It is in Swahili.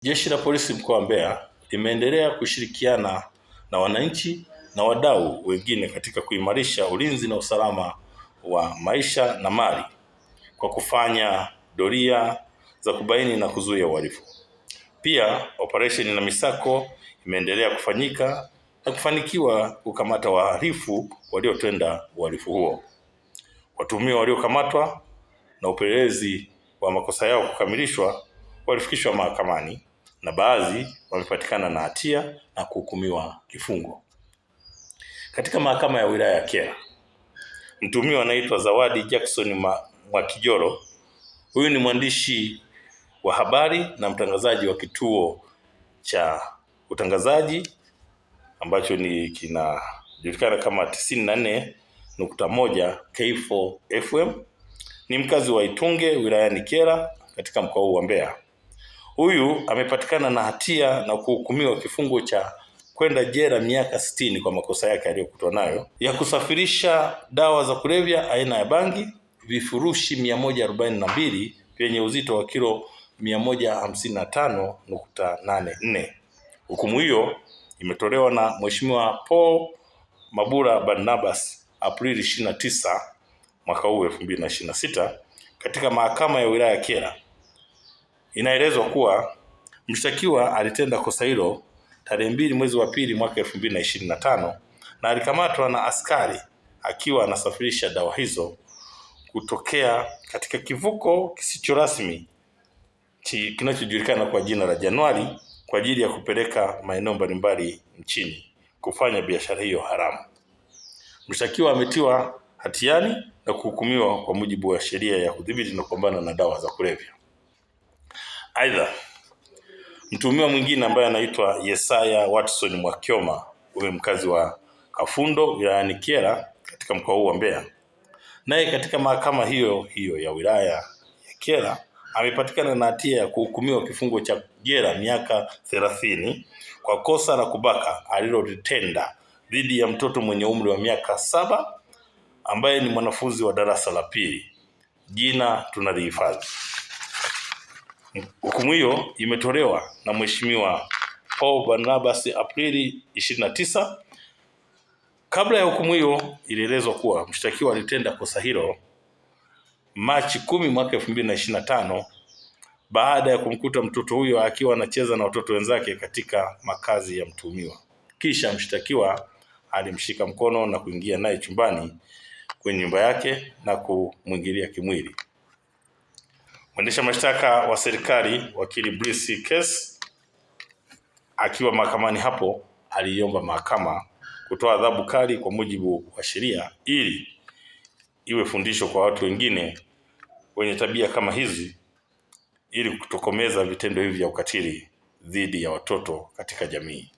Jeshi la Polisi mkoa wa Mbeya limeendelea kushirikiana na wananchi na wadau wengine katika kuimarisha ulinzi na usalama wa maisha na mali kwa kufanya doria za kubaini na kuzuia uhalifu. Pia operesheni na misako imeendelea kufanyika na kufanikiwa kukamata wahalifu waliotenda uhalifu huo. Watuhumiwa waliokamatwa na upelelezi wa makosa yao kukamilishwa walifikishwa mahakamani na baadhi wamepatikana na hatia na kuhukumiwa kifungo. Katika mahakama ya wilaya ya Kyela, mtuhumiwa anaitwa Zawadi Jackson Mwakijoro. Huyu ni mwandishi wa habari na mtangazaji wa kituo cha utangazaji ambacho kinajulikana kama 94.1 K4 FM. Ni mkazi wa Itunge wilayani Kyela katika mkoa huu wa Mbeya. Huyu amepatikana na hatia na kuhukumiwa kifungo cha kwenda jela miaka 60 kwa makosa yake aliyokutwa nayo ya kusafirisha dawa za kulevya aina ya bangi vifurushi 142 vyenye uzito wa kilo 155.84. Hukumu hiyo imetolewa na Mheshimiwa Paul Mabura Barnabas Aprili 29 mwaka huu 2026 katika mahakama ya wilaya ya Kyela. Inaelezwa kuwa mshtakiwa alitenda kosa hilo tarehe 2 mwezi wa pili mwaka 2025 na alikamatwa na askari akiwa anasafirisha dawa hizo kutokea katika kivuko kisicho rasmi kinachojulikana kwa jina la Januari kwa ajili ya kupeleka maeneo mbalimbali nchini kufanya biashara hiyo haramu. Mshtakiwa ametiwa hatiani na kuhukumiwa kwa mujibu wa sheria ya kudhibiti na kupambana na dawa za kulevya. Aidha, mtuhumiwa mwingine ambaye anaitwa Yesaya Watson Mwakyoma, huyu mkazi wa Kafundo wilayani Kyela katika mkoa huu wa Mbeya, naye katika mahakama hiyo ya wilaya ya Kyela amepatikana na hatia ya kuhukumiwa kifungo cha jela miaka 30 kwa kosa la kubaka alilotenda dhidi ya mtoto mwenye umri wa miaka 7 ambaye ni mwanafunzi wa darasa la pili. Jina tunalihifadhi. Hukumu hiyo imetolewa na Mheshimiwa Paul Barnabas Aprili 29. Kabla ya hukumu hiyo ilielezwa kuwa mshtakiwa alitenda kosa hilo Machi 10 mwaka 2025 baada ya kumkuta mtoto huyo akiwa anacheza na watoto wenzake katika makazi ya mtuhumiwa. Kisha mshtakiwa alimshika mkono na kuingia naye chumbani kwenye nyumba yake na kumwingilia kimwili. Mwendesha mashtaka wa serikali wakili Brice Case akiwa mahakamani hapo aliomba mahakama kutoa adhabu kali kwa mujibu wa sheria ili iwe fundisho kwa watu wengine wenye tabia kama hizi ili kutokomeza vitendo hivi vya ukatili dhidi ya watoto katika jamii.